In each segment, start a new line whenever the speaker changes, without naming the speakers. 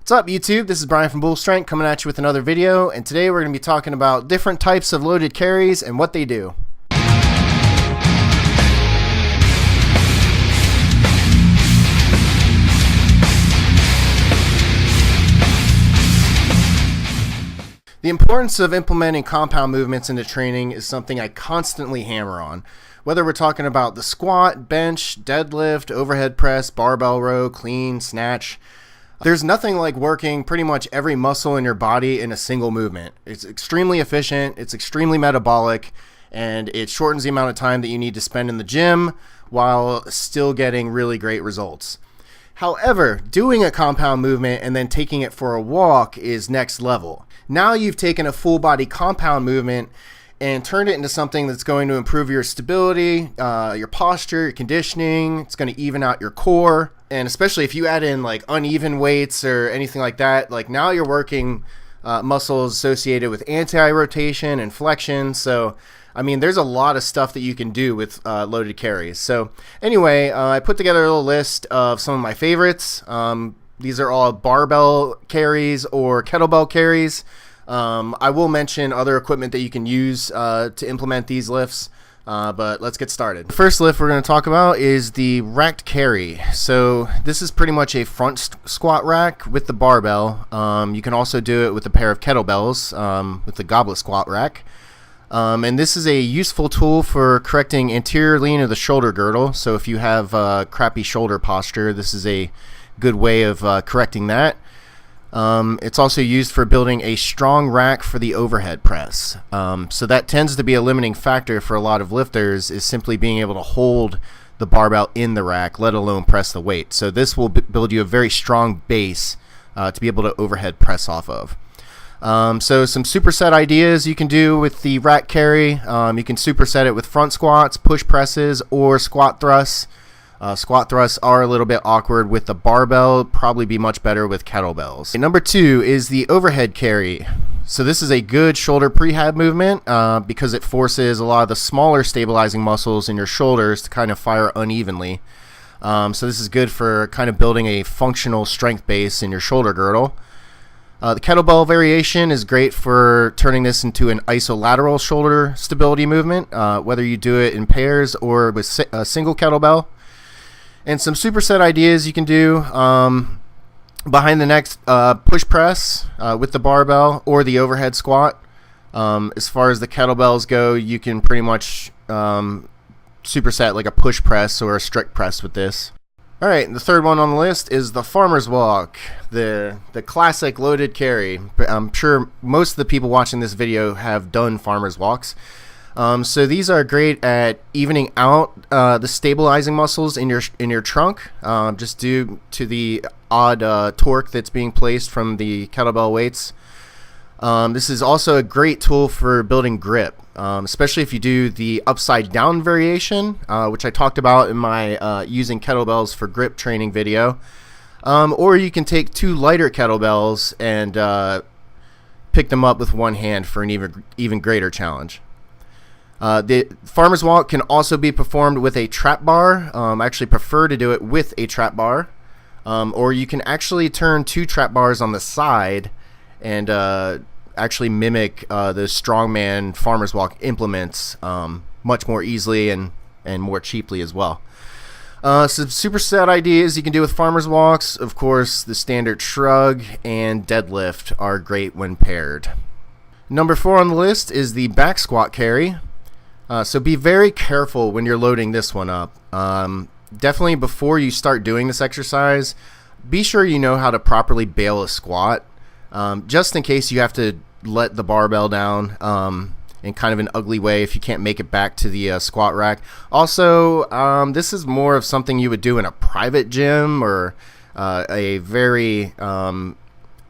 What's up, YouTube? This is Brian from Bull Strength coming at you with another video, and today we're going to be talking about different types of loaded carries and what they do. The importance of implementing compound movements into training is something I constantly hammer on. Whether we're talking about the squat, bench, deadlift, overhead press, barbell row, clean, snatch, there's nothing like working pretty much every muscle in your body in a single movement. It's extremely efficient, it's extremely metabolic, and it shortens the amount of time that you need to spend in the gym while still getting really great results. However, doing a compound movement and then taking it for a walk is next level. Now you've taken a full body compound movement and turned it into something that's going to improve your stability, your posture, your conditioning. It's going to even out your core. And especially if you add in like uneven weights or anything like that, like now you're working muscles associated with anti-rotation and flexion. So, I mean, there's a lot of stuff that you can do with loaded carries. So anyway, I put together a little list of some of my favorites. These are all barbell carries or kettlebell carries. I will mention other equipment that you can use to implement these lifts, but let's get started. The first lift we're going to talk about is the racked carry. So this is pretty much a front squat rack with the barbell. You can also do it with a pair of kettlebells with the goblet squat rack. And this is a useful tool for correcting anterior lean of the shoulder girdle. So if you have crappy shoulder posture, this is a good way of correcting that. It's also used for building a strong rack for the overhead press. So that tends to be a limiting factor for a lot of lifters, is simply being able to hold the barbell in the rack, let alone press the weight. So this will build you a very strong base to be able to overhead press off of. So some superset ideas you can do with the rack carry. You can superset it with front squats, push presses, or squat thrusts. Squat thrusts are a little bit awkward with the barbell, probably be much better with kettlebells. Number 2 is the overhead carry. So this is a good shoulder prehab movement because it forces a lot of the smaller stabilizing muscles in your shoulders to kind of fire unevenly. So this is good for kind of building a functional strength base in your shoulder girdle. The kettlebell variation is great for turning this into an isolateral shoulder stability movement, whether you do it in pairs or with a single kettlebell. And some superset ideas you can do behind the neck push press with the barbell or the overhead squat. As far as the kettlebells go, you can pretty much superset like a push press or a strict press with this. All right, the third one on the list is the farmer's walk, the classic loaded carry. I'm sure most of the people watching this video have done farmer's walks. So these are great at evening out the stabilizing muscles in your trunk, just due to the odd torque that's being placed from the kettlebell weights. This is also a great tool for building grip, especially if you do the upside down variation, which I talked about in my using kettlebells for grip training video. Or you can take 2 lighter kettlebells and pick them up with one hand for an even greater challenge. The farmer's walk can also be performed with a trap bar. I actually prefer to do it with a trap bar, or you can actually turn 2 trap bars on the side and actually mimic the strongman farmer's walk implements much more easily and more cheaply as well. Some superset ideas you can do with farmer's walks. Of course, the standard shrug and deadlift are great when paired. Number 4 on the list is the back squat carry. So be very careful when you're loading this one up. Definitely before you start doing this exercise, be sure you know how to properly bail a squat, just in case you have to let the barbell down in kind of an ugly way if you can't make it back to the squat rack. Also, this is more of something you would do in a private gym or a very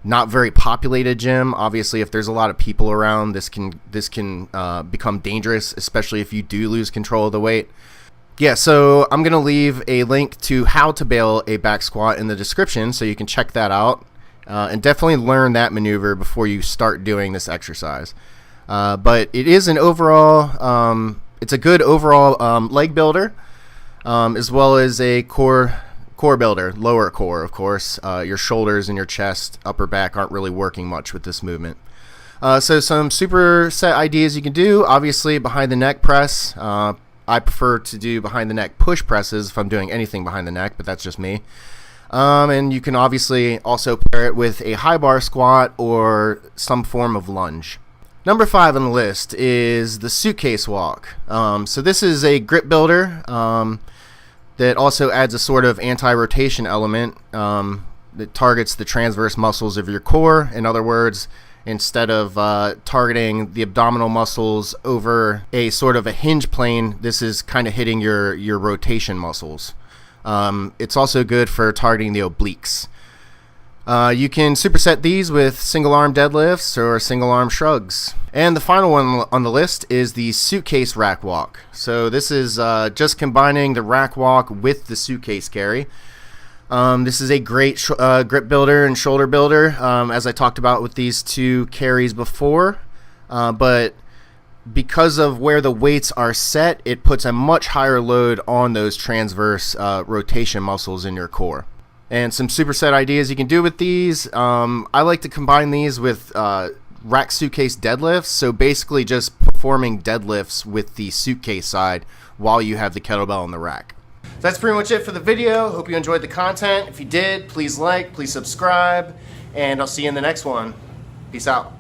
not very populated gym. Obviously, if there's a lot of people around, this can become dangerous, especially if you do lose control of the weight. Yeah, so I'm gonna leave a link to how to bail a back squat in the description, so you can check that out and definitely learn that maneuver before you start doing this exercise. But it is an overall, it's a good overall leg builder, as well as a core core builder, lower core, of course. Your shoulders and your chest, upper back aren't really working much with this movement. So some superset ideas you can do. Obviously, behind the neck press. I prefer to do behind the neck push presses if I'm doing anything behind the neck, but that's just me. And you can obviously also pair it with a high bar squat or some form of lunge. Number 5 on the list is the suitcase walk. So this is a grip builder that also adds a sort of anti-rotation element that targets the transverse muscles of your core. In other words, instead of targeting the abdominal muscles over a sort of a hinge plane, this is kind of hitting your rotation muscles. It's also good for targeting the obliques. You can superset these with single arm deadlifts or single arm shrugs. And the final one on the list is the suitcase rack walk. So this is just combining the rack walk with the suitcase carry. This is a great grip builder and shoulder builder, as I talked about with these two carries before. But because of where the weights are set, it puts a much higher load on those transverse rotation muscles in your core. And some superset ideas you can do with these. I like to combine these with rack suitcase deadlifts. So basically just performing deadlifts with the suitcase side while you have the kettlebell on the rack. That's pretty much it for the video. Hope you enjoyed the content. If you did, please like, please subscribe, and I'll see you in the next one. Peace out.